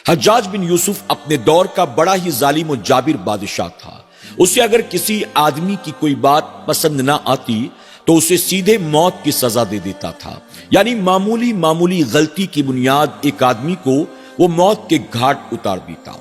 حجاج بن یوسف اپنے دور کا بڑا ہی ظالم و جابر بادشاہ تھا۔ اسے اگر کسی آدمی کی کوئی بات پسند نہ آتی تو اسے سیدھے موت کی سزا دے دیتا تھا، یعنی معمولی غلطی کی بنیاد ایک آدمی کو وہ موت کے گھاٹ اتار دیتا۔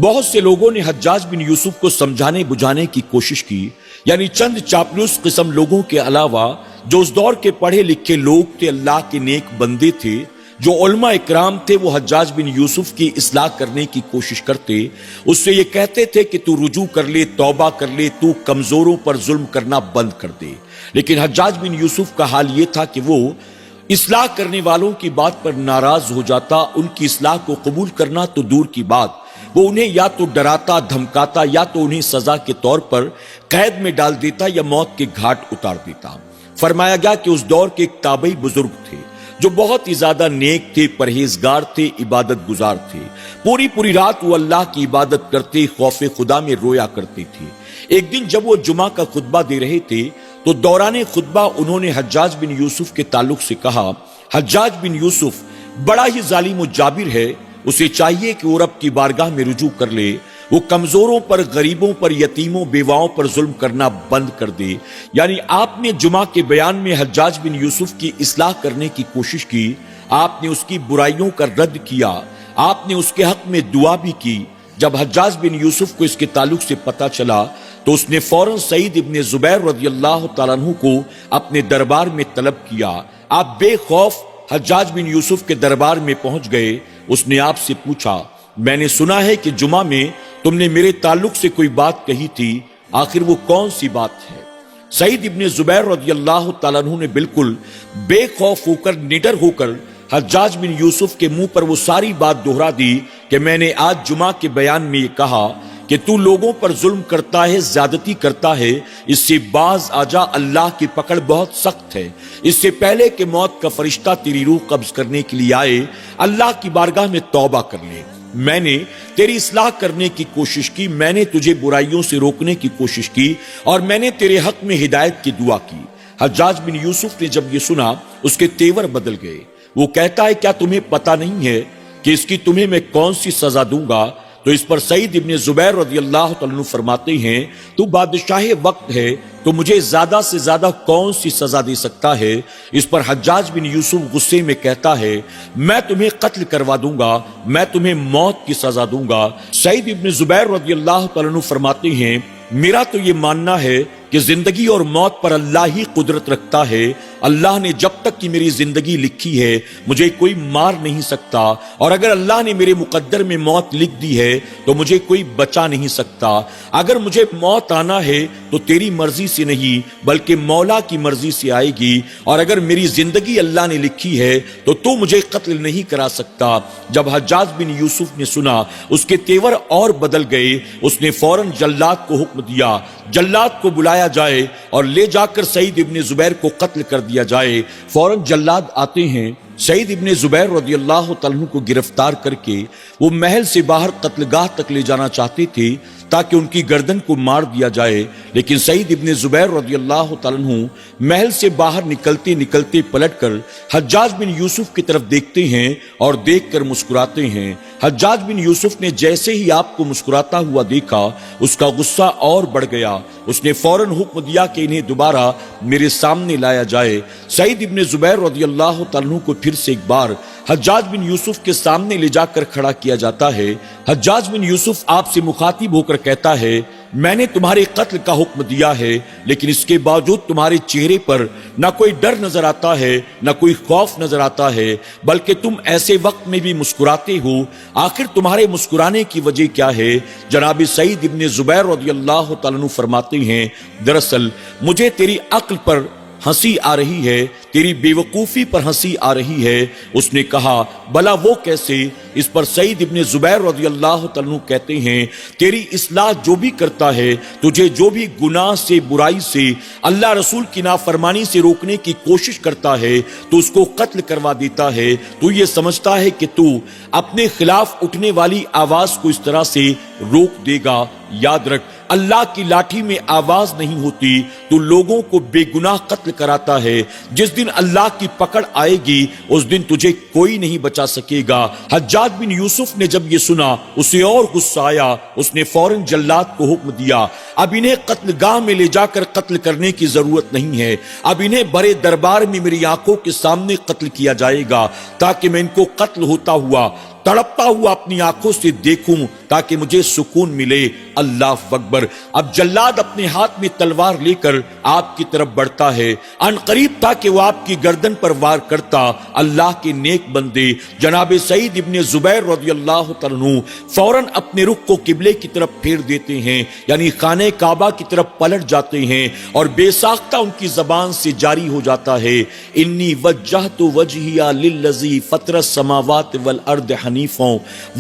بہت سے لوگوں نے حجاج بن یوسف کو سمجھانے بجھانے کی کوشش کی، یعنی چند چاپلوس قسم لوگوں کے علاوہ جو اس دور کے پڑھے لکھے لوگ تھے، اللہ کے نیک بندے تھے، جو علماء اکرام تھے، وہ حجاج بن یوسف کی اصلاح کرنے کی کوشش کرتے، اس سے یہ کہتے تھے کہ تو رجوع کر لے، توبہ کر لے، تو کمزوروں پر ظلم کرنا بند کر دے۔ لیکن حجاج بن یوسف کا حال یہ تھا کہ وہ اصلاح کرنے والوں کی بات پر ناراض ہو جاتا، ان کی اصلاح کو قبول کرنا تو دور کی بات، وہ انہیں یا تو ڈراتا دھمکاتا یا تو انہیں سزا کے طور پر قید میں ڈال دیتا یا موت کے گھاٹ اتار دیتا۔ فرمایا گیا کہ اس دور کے ایک تابعی بزرگ تھے جو بہت ہی زیادہ نیک تھے، پرہیزگار تھے، عبادت گزار تھے، پوری رات وہ اللہ کی عبادت کرتے، خوف خدا میں رویا کرتے تھے۔ ایک دن جب وہ جمعہ کا خطبہ دے رہے تھے تو دوران خطبہ انہوں نے حجاج بن یوسف کے تعلق سے کہا، حجاج بن یوسف بڑا ہی ظالم و جابر ہے، اسے چاہیے کہ وہ رب کی بارگاہ میں رجوع کر لے، وہ کمزوروں پر، غریبوں پر، یتیموں بیواؤں پر ظلم کرنا بند کر دے۔ یعنی آپ نے جمعہ کے بیان میں حجاج بن یوسف کی اصلاح کرنے کی کوشش کی، آپ نے اس کی برائیوں کا رد کیا، آپ نے اس کے حق میں دعا بھی کی۔ جب حجاج بن یوسف کو اس کے تعلق سے پتہ چلا تو اس نے فوراً سعید ابن زبیر رضی اللہ تعالیٰ عنہ کو اپنے دربار میں طلب کیا۔ آپ بے خوف حجاج بن یوسف کے دربار میں پہنچ گئے۔ اس نے آپ سے پوچھا، میں نے سنا ہے کہ جمعہ میں تم نے میرے تعلق سے کوئی بات کہی تھی، آخر وہ کون سی بات ہے؟ سعید ابن زبیر رضی اللہ تعالیٰ عنہ نے بالکل بے خوف ہو کر، نڈر ہو کر حجاج بن یوسف کے منہ پر وہ ساری بات دہرا دی کہ میں نے آج جمعہ کے بیان میں یہ کہا کہ تو لوگوں پر ظلم کرتا ہے، زیادتی کرتا ہے، اس سے باز آ جا، اللہ کی پکڑ بہت سخت ہے۔ اس سے پہلے کہ موت کا فرشتہ تیری روح قبض کرنے کے لیے آئے، اللہ کی بارگاہ میں توبہ کر لے۔ میں نے تیری اصلاح کرنے کی کوشش کی، میں نے تجھے برائیوں سے روکنے کی کوشش کی، اور میں نے تیرے حق میں ہدایت کی دعا کی۔ حجاج بن یوسف نے جب یہ سنا اس کے تیور بدل گئے۔ وہ کہتا ہے، کیا تمہیں پتہ نہیں ہے کہ اس کی تمہیں میں کون سی سزا دوں گا؟ تو اس پر سعید ابن زبیر رضی اللہ تعالیٰ عنہ فرماتے ہیں، تو بادشاہ وقت ہے تو مجھے زیادہ سے زیادہ کون سی سزا دے سکتا ہے؟ اس پر حجاج بن یوسف غصے میں کہتا ہے، میں تمہیں قتل کروا دوں گا، میں تمہیں موت کی سزا دوں گا۔ سعید ابن زبیر رضی اللہ تعالیٰ عنہ فرماتے ہیں، میرا تو یہ ماننا ہے کہ زندگی اور موت پر اللہ ہی قدرت رکھتا ہے۔ اللہ نے جب تک کہ میری زندگی لکھی ہے مجھے کوئی مار نہیں سکتا، اور اگر اللہ نے میرے مقدر میں موت لکھ دی ہے تو مجھے کوئی بچا نہیں سکتا۔ اگر مجھے موت آنا ہے تو تیری مرضی سے نہیں بلکہ مولا کی مرضی سے آئے گی، اور اگر میری زندگی اللہ نے لکھی ہے تو مجھے قتل نہیں کرا سکتا۔ جب حجاج بن یوسف نے سنا اس کے تیور اور بدل گئے، اس نے فوراً جلاد کو حکم دیا، جلاد کو بلایا جائے اور لے جا کر سعید ابن زبیر کو قتل کر دیا جائے۔ فوراً جلاد آتے ہیں، سعید ابن زبیر رضی اللہ تعالیٰ عنہ کو گرفتار کر کے وہ محل سے باہر قتل گاہ تک لے جانا چاہتے تھے تاکہ ان کی گردن کو مار دیا جائے، لیکن سعید ابن زبیر رضی اللہ تعالیٰ عنہ محل سے باہر نکلتے نکلتے پلٹ کر حجاج بن یوسف کی طرف دیکھتے ہیں اور دیکھ کر مسکراتے ہیں۔ حجاج بن یوسف نے جیسے ہی آپ کو مسکراتا ہوا دیکھا اس کا غصہ اور بڑھ گیا۔ اس نے فوراً حکم دیا کہ انہیں دوبارہ میرے سامنے لایا جائے۔ سعید ابن زبیر رضی اللہ تعالیٰ عنہ کو پھر سے ایک بار حجاج بن یوسف کے سامنے لے جا کر کھڑا کیا جاتا ہے۔ حجاج بن یوسف آپ سے مخاطب ہو کر کہتا ہے، میں نے تمہارے قتل کا حکم دیا ہے، لیکن اس کے باوجود تمہارے چہرے پر نہ کوئی ڈر نظر آتا ہے، نہ کوئی خوف نظر آتا ہے، بلکہ تم ایسے وقت میں بھی مسکراتے ہو۔ آخر تمہارے مسکرانے کی وجہ کیا ہے؟ جناب سعید ابن زبیر رضی اللہ تعالیٰ عنہ فرماتے ہیں، دراصل مجھے تیری عقل پر ہنسی آ رہی ہے، تیری بے وقوفی پر ہنسی آ رہی ہے۔ اس نے کہا، بلا وہ کیسے؟ اس پر سعید ابن زبیر رضی اللہ تعالیٰ عنہ کہتے ہیں، تیری اصلاح جو بھی کرتا ہے، تجھے جو بھی گناہ سے، برائی سے، اللہ رسول کی نافرمانی سے روکنے کی کوشش کرتا ہے تو اس کو قتل کروا دیتا ہے۔ تو یہ سمجھتا ہے کہ تو اپنے خلاف اٹھنے والی آواز کو اس طرح سے روک دے گا۔ یاد رکھ، اللہ کی لاٹھی میں آواز نہیں ہوتی، تو لوگوں کو بے گناہ قتل کراتا ہے، جس دن اللہ کی پکڑ آئے گی اس دن تجھے کوئی نہیں بچا سکے گا۔ حجاج بن یوسف نے جب یہ سنا اسے اور غصہ آیا، اس نے فوراً جلاد کو حکم دیا، اب انہیں قتل گاہ میں لے جا کر قتل کرنے کی ضرورت نہیں ہے، اب انہیں بڑے دربار میں میری آنکھوں کے سامنے قتل کیا جائے گا تاکہ میں ان کو قتل ہوتا ہوا تڑپتا ہوا اپنی آنکھوں سے دیکھوں تاکہ مجھے سکون ملے۔ اللہ اکبر۔ اب جلاد اپنے ہاتھ میں تلوار لے کر آپ کی طرف بڑھتا ہے، ان قریب تھا کہ وہ آپ کی گردن پر وار کرتا۔ اللہ کے نیک بندے جناب سعید ابن زبیر رضی اللہ تعالیٰ عنہ فوراً اپنے رخ کو قبلے کی طرف پھیر دیتے ہیں، یعنی خانہ کعبہ کی طرف پلٹ جاتے ہیں، اور بے ساختہ ان کی زبان سے جاری ہو جاتا ہے، انی وجہت وجہی للذی فطر السماوات والارض حنیفا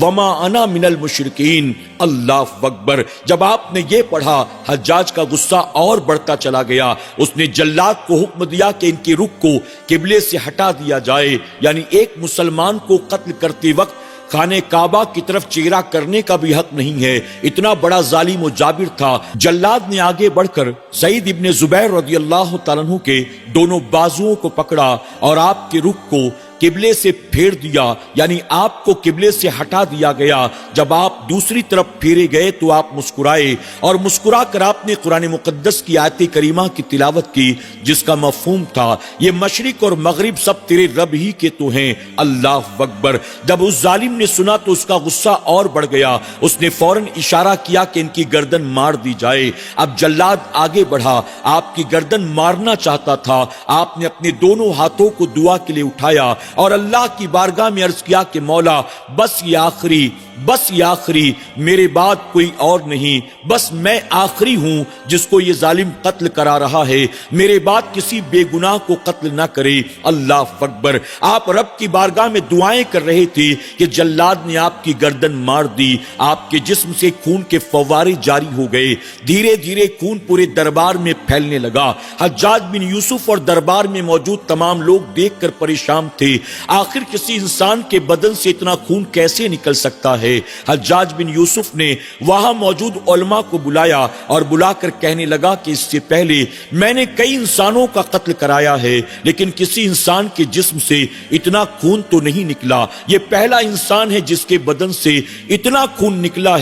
وما انا من المشرکین۔ اللہ اکبر۔ جب آپ نے یہ پڑھا حجاج کا غصہ اور بڑھتا چلا گیا، اس نے جلاد کو حکم دیا کہ ان کے رخ کو قبلے سے ہٹا دیا جائے، یعنی ایک مسلمان کو قتل کرتے وقت خانہ کعبہ کی طرف چہرہ کرنے کا بھی حق نہیں ہے، اتنا بڑا ظالم و جابر تھا۔ جلاد نے آگے بڑھ کر سعید ابن زبیر رضی اللہ تعالیٰ عنہ کے دونوں بازوؤں کو پکڑا اور آپ کے رخ کو قبلے سے پھیر دیا، یعنی آپ کو قبلے سے ہٹا دیا گیا۔ جب آپ دوسری طرف پھیرے گئے تو آپ مسکرائے، اور مسکرا کر آپ نے قرآن مقدس کی آیت کریمہ کی تلاوت کی، جس کا مفہوم تھا یہ مشرق اور مغرب سب تیرے رب ہی کے تو ہیں۔ اللہ اکبر۔ جب اس ظالم نے سنا تو اس کا غصہ اور بڑھ گیا، اس نے فوراً اشارہ کیا کہ ان کی گردن مار دی جائے۔ اب جلاد آگے بڑھا، آپ کی گردن مارنا چاہتا تھا، آپ نے اپنے دونوں ہاتھوں کو دعا کے لیے اٹھایا اور اللہ کی بارگاہ میں عرض کیا کہ مولا بس یہ آخری میرے بعد کوئی اور نہیں، بس میں آخری ہوں جس کو یہ ظالم قتل کرا رہا ہے، میرے بعد کسی بے گناہ کو قتل نہ کرے۔ اللہ اکبر۔ آپ رب کی بارگاہ میں دعائیں کر رہے تھے کہ جلاد نے آپ کی گردن مار دی، آپ کے جسم سے خون کے فوارے جاری ہو گئے، دھیرے دھیرے خون پورے دربار میں پھیلنے لگا۔ حجاج بن یوسف اور دربار میں موجود تمام لوگ دیکھ کر پریشان تھے، آخر کسی انسان کے بدن سے اتنا خون کیسے نکل سکتا ہے؟ حجاج بن یوسف نے وہاں موجود علماء کو بلایا اور بلا کر کہنے لگا کہ اس سے پہلے میں نے کئی انسانوں کا قتل کرایا ہے، لیکن کسی انسان کے جسم سے اتنا خون تو نہیں نکلا، یہ پہلا انسان ہے جس کے بدن سے اتنا خون نکلا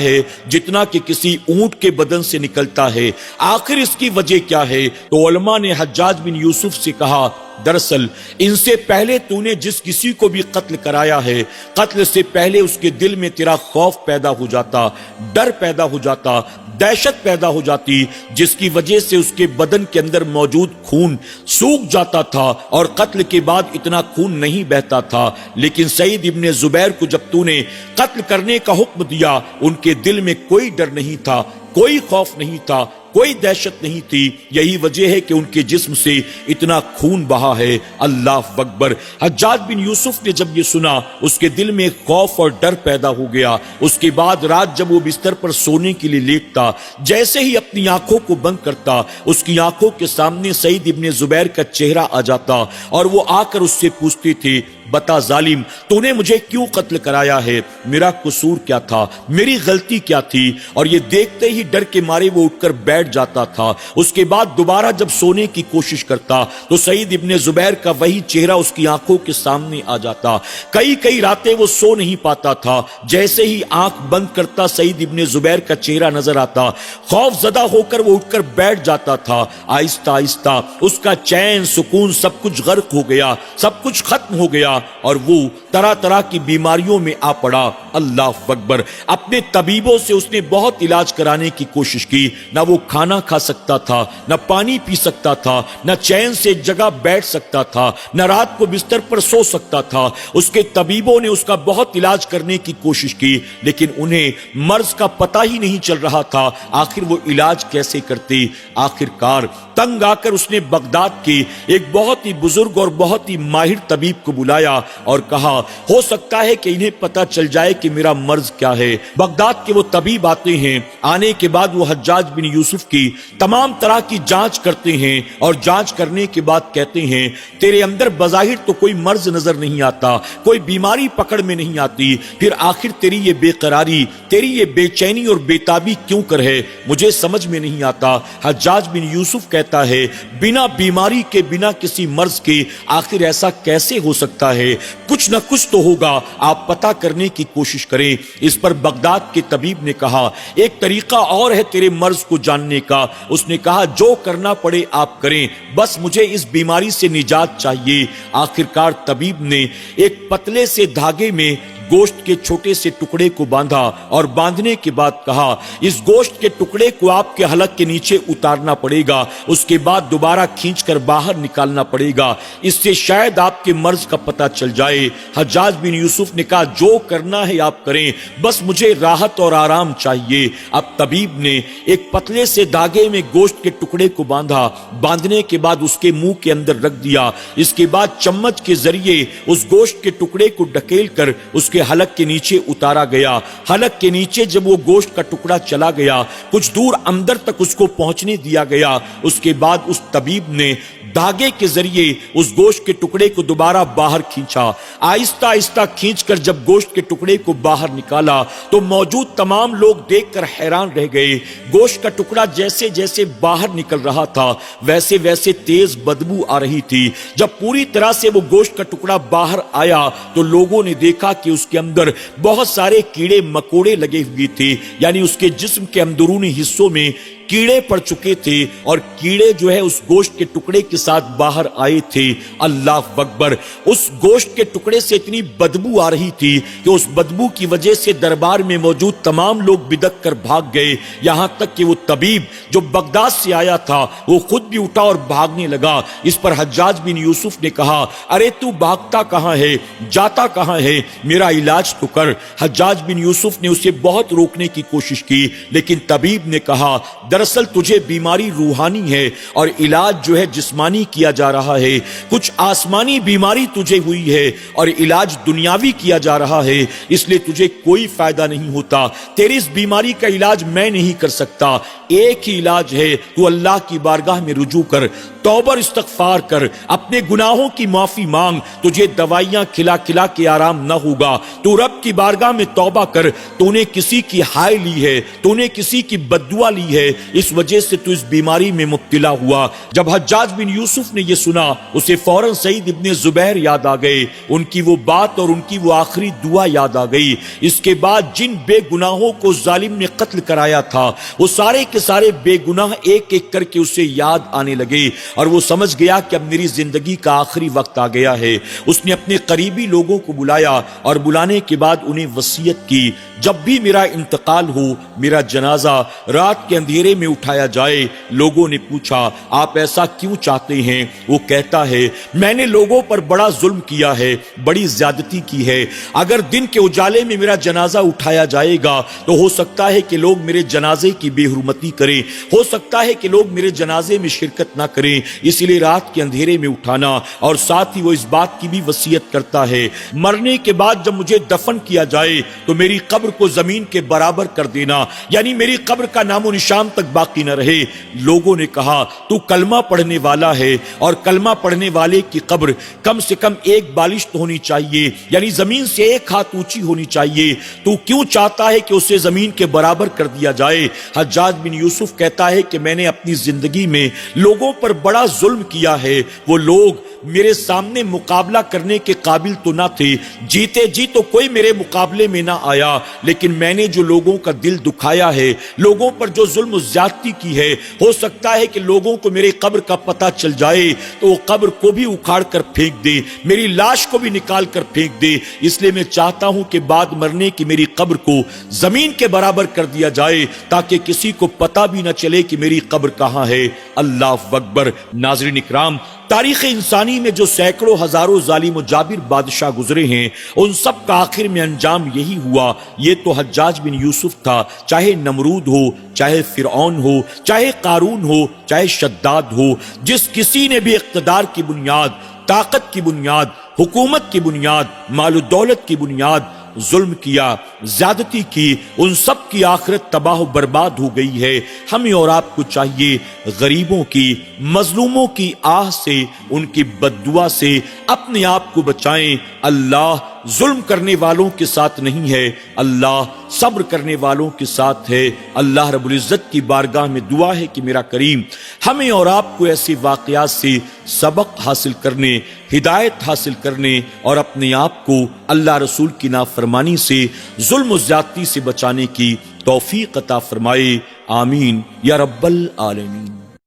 ہے جتنا کہ کسی اونٹ کے بدن سے نکلتا ہے، آخر اس کی وجہ کیا ہے؟ تو علماء نے حجاج بن یوسف سے کہا دراصل ان سے پہلے تو نے جس کسی کو بھی قتل کرایا ہے، قتل سے پہلے اس کے دل میں تیرا خوف پیدا ہو جاتا، ڈر پیدا ہو جاتا، دہشت پیدا ہو جاتی، جس کی وجہ سے اس کے بدن کے اندر موجود خون سوکھ جاتا تھا اور قتل کے بعد اتنا خون نہیں بہتا تھا۔ لیکن سعید ابن زبیر کو جب تو نے قتل کرنے کا حکم دیا، ان کے دل میں کوئی ڈر نہیں تھا، کوئی خوف نہیں تھا، کوئی دہشت نہیں تھی، یہی وجہ ہے کہ ان کے جسم سے اتنا خون بہا ہے۔ اللہ اکبر۔ حجاج بن یوسف نے جب یہ سنا اس کے دل میں خوف اور ڈر پیدا ہو گیا۔ اس کے بعد رات جب وہ بستر پر سونے کے لیے لیٹتا، جیسے ہی اپنی آنکھوں کو بند کرتا، اس کی آنکھوں کے سامنے سعید ابن زبیر کا چہرہ آ جاتا اور وہ آ کر اس سے پوچھتے تھے بتا ظالم تو نے مجھے کیوں قتل کرایا ہے؟ میرا قصور کیا تھا؟ میری غلطی کیا تھی؟ اور یہ دیکھتے ہی ڈر کے مارے وہ اٹھ کر بیٹھ جاتا تھا۔ اس کے بعد دوبارہ جب سونے کی کوشش کرتا تو سعید ابن زبیر کا وہی چہرہ اس کی آنکھوں کے سامنے آ جاتا۔ کئی راتیں وہ سو نہیں پاتا تھا، جیسے ہی آنکھ بند کرتا سعید ابن زبیر کا چہرہ نظر آتا، خوف زدہ ہو کر وہ اٹھ کر بیٹھ جاتا تھا۔ آہستہ آہستہ اس کا چین سکون سب کچھ غرق ہو گیا، سب کچھ ختم ہو گیا اور وہ طرح طرح کی بیماریوں میں آ پڑا۔ اللہ اکبر۔ اپنے طبیبوں سے اس نے بہت علاج کرانے کی کوشش کی، نہ وہ کھانا کھا سکتا تھا، نہ پانی پی سکتا تھا، نہ چین سے ایک جگہ بیٹھ سکتا تھا، نہ رات کو بستر پر سو سکتا تھا۔ اس کے طبیبوں نے اس کا بہت علاج کرنے کی کوشش کی، لیکن انہیں مرض کا پتہ ہی نہیں چل رہا تھا، آخر وہ علاج کیسے کرتے؟ آخرکار تنگ آ کر اس نے بغداد کے ایک بہت ہی بزرگ اور بہت ہی ماہر طبیب کو بلایا اور کہا ہو سکتا ہے کہ انہیں پتہ چل جائے کہ کہ میرا مرض کیا ہے۔ بغداد کے وہ طبیب آتے ہیں، آنے کے بعد وہ حجاج بن یوسف کی تمام طرح کی جانچ کرتے ہیں اور جانچ کرنے کے بعد کہتے ہیں تیرے اندر بظاہر تو کوئی مرض نظر نہیں آتا، کوئی بیماری پکڑ میں نہیں آتی، پھر آخر تیری یہ بے قراری، تیری یہ بے چینی اور بے تابی کیوں کر ہے، مجھے سمجھ میں نہیں آتا۔ حجاج بن یوسف کہتا ہے بنا بیماری کے، بنا کسی مرض کے آخر ایسا کیسے ہو سکتا ہے، کچھ نہ کچھ تو ہوگا، آپ پتہ کرنے کی کوشش کریں۔ اس پر بغداد کے طبیب نے کہا ایک طریقہ اور ہے تیرے مرض کو جاننے کا۔ اس نے کہا جو کرنا پڑے آپ کریں، بس مجھے اس بیماری سے نجات چاہیے۔ آخرکار طبیب نے ایک پتلے سے دھاگے میں گوشت کے چھوٹے سے ٹکڑے کو باندھا اور باندھنے کے بعد کہا اس گوشت کے ٹکڑے کو آپ کے حلق کے نیچے اتارنا پڑے گا، اس کے بعد دوبارہ کھینچ کر باہر نکالنا پڑے گا، اس سے شاید آپ کے مرض کا پتہ چل جائے۔ حجاج بن یوسف نے کہا جو کرنا ہے آپ کریں، بس مجھے راحت اور آرام چاہیے۔ اب طبیب نے ایک پتلے سے دھاگے میں گوشت کے ٹکڑے کو باندھا، باندھنے کے بعد اس کے منہ کے اندر رکھ دیا، اس کے بعد چمچ کے ذریعے اس گوشت کے ٹکڑے کو ڈھکیل کر اس کے حلق کے نیچے اتارا گیا۔ حلق کے نیچے جب وہ گوشت کا ٹکڑا چلا گیا، کچھ دور اندر تک اس کو پہنچنے دیا گیا۔ اس کے بعد اس طبیب نے دھاگے کے ذریعے اس گوشت کے ٹکڑے کو دوبارہ باہر کھینچا۔ آہستہ آہستہ کھینچ کر جب گوشت کے ٹکڑے کو باہر نکالا تو موجود تمام لوگ دیکھ کر حیران رہ گئے۔ گوشت کا ٹکڑا جیسے جیسے باہر نکل رہا تھا ویسے ویسے تیز بدبو آ رہی تھی۔ جب پوری طرح سے وہ گوشت کا ٹکڑا باہر آیا تو لوگوں نے دیکھا کہ اس کے اندر بہت سارے کیڑے مکوڑے لگے ہوئے تھے، یعنی اس کے جسم کے اندرونی حصوں میں کیڑے پڑ چکے تھے اور کیڑے جو ہے اس گوشت کے ٹکڑے کے ساتھ باہر آئے تھے۔ اللہ اکبر! اس گوشت کے ٹکڑے سے اتنی بدبو آ رہی تھی کہ اس بدبو کی وجہ سے دربار میں موجود تمام لوگ بدک کر بھاگ گئے، یہاں تک کہ وہ طبیب جو بغداد سے آیا تھا وہ خود بھی اٹھا اور بھاگنے لگا۔ اس پر حجاج بن یوسف نے کہا ارے تو بھاگتا کہاں ہے، جاتا کہاں ہے، میرا علاج تو کر۔ حجاج بن یوسف نے اسے بہت روکنے کی کوشش کی لیکن طبیب نے کہا دراصل تجھے بیماری روحانی ہے اور علاج جو ہے جسمانی کیا جا رہا ہے، کچھ آسمانی بیماری تجھے ہوئی ہے اور علاج دنیاوی کیا جا رہا ہے، اس لیے تجھے کوئی فائدہ نہیں ہوتا، تیری اس بیماری کا علاج میں نہیں کر سکتا، ایک ہی علاج ہے تو اللہ کی بارگاہ میں رجوع کر، توبہ اور استغفار کر، اپنے گناہوں کی معافی مانگ، تجھے دوائیاں کھلا کھلا کے آرام نہ ہوگا، تو رب کی بارگاہ میں توبہ کر، تو نے کسی کی ہائے لی ہے، تو نے کسی کی بددعا لی ہے، اس وجہ سے تو اس بیماری میں مبتلا ہوا۔ جب حجاج بن یوسف نے یہ سنا اسے فوراً سعید ابن زبیر یاد آ گئے، ان کی وہ بات اور ان کی وہ آخری دعا یاد آ گئی۔ اس کے بعد جن بے گناہوں کو ظالم نے قتل کرایا تھا وہ سارے کے سارے بے گناہ ایک ایک کر کے اسے یاد آنے لگے اور وہ سمجھ گیا کہ اب میری زندگی کا آخری وقت آ گیا ہے۔ اس نے اپنے قریبی لوگوں کو بلایا اور بلانے کے بعد انہیں وصیت کی جب بھی میرا انتقال ہو میرا جنازہ رات کے اندھیرے میں اٹھایا جائے۔ لوگوں نے پوچھا آپ ایسا کیوں چاہتے ہیں؟ وہ کہتا ہے میں نے لوگوں پر بڑا ظلم کیا ہے، بڑی زیادتی کی ہے، اگر دن کے اجالے میں میرا جنازہ اٹھایا جائے گا تو ہو سکتا ہے کہ لوگ میرے جنازے کی بے حرمتی کریں، ہو سکتا ہے کہ لوگ میرے جنازے میں شرکت نہ کریں، اس لیے رات کے اندھیرے میں اٹھانا۔ اور ساتھ ہی وہ اس بات کی بھی وصیت کرتا ہے مرنے کے بعد جب مجھے دفن کیا جائے تو میری قبر کو زمین کے برابر کر دینا، یعنی میری قبر کا نام و نشان تک باقی نہ رہے۔ لوگوں نے کہا تو کلمہ پڑھنے والا ہے اور کلمہ پڑھنے والے کی قبر کم سے کم ایک بالشت ہونی چاہیے، یعنی زمین سے ایک ہاتھ اونچی ہونی چاہیے، تو کیوں چاہتا ہے کہ اسے زمین کے برابر کر دیا جائے؟ حجاج بن یوسف کہتا ہے کہ میں نے اپنی زندگی میں لوگوں پر بڑا ظلم کیا ہے، وہ لوگ میرے سامنے مقابلہ کرنے کے قابل تو نہ تھے، جیتے جی تو کوئی میرے مقابلے میں نہ آیا، لیکن میں نے جو لوگوں کا دل دکھایا ہے، لوگوں پر جو ظلم و زیادتی کی ہے، ہو سکتا ہے کہ لوگوں کو میرے قبر کا پتہ چل جائے تو وہ قبر کو بھی اکھاڑ کر پھینک دے، میری لاش کو بھی نکال کر پھینک دے، اس لیے میں چاہتا ہوں کہ بعد مرنے کی میری قبر کو زمین کے برابر کر دیا جائے تاکہ کسی کو پتہ بھی نہ چلے کہ میری قبر کہاں ہے۔ اللہ اکبر! ناظرین اکرام، تاریخ انسانی میں جو سینکڑوں ہزاروں ظالم و جابر بادشاہ گزرے ہیں ان سب کا آخر میں انجام یہی ہوا۔ یہ تو حجاج بن یوسف تھا، چاہے نمرود ہو، چاہے فرعون ہو، چاہے قارون ہو، چاہے شداد ہو، جس کسی نے بھی اقتدار کی بنیاد، طاقت کی بنیاد، حکومت کی بنیاد، مال و دولت کی بنیاد، ظلم کیا، زیادتی کی، ان سب کی آخرت تباہ و برباد ہو گئی ہے۔ ہمیں اور آپ کو چاہیے غریبوں کی، مظلوموں کی آہ سے، ان کی بد دعا سے اپنے آپ کو بچائیں۔ اللہ ظلم کرنے والوں کے ساتھ نہیں ہے، اللہ صبر کرنے والوں کے ساتھ ہے۔ اللہ رب العزت کی بارگاہ میں دعا ہے کہ میرا کریم ہمیں اور آپ کو ایسے واقعات سے سبق حاصل کرنے، ہدایت حاصل کرنے اور اپنے آپ کو اللہ رسول کی نافرمانی سے، ظلم و زیادتی سے بچانے کی توفیق عطا فرمائے۔ آمین یا رب العالمین۔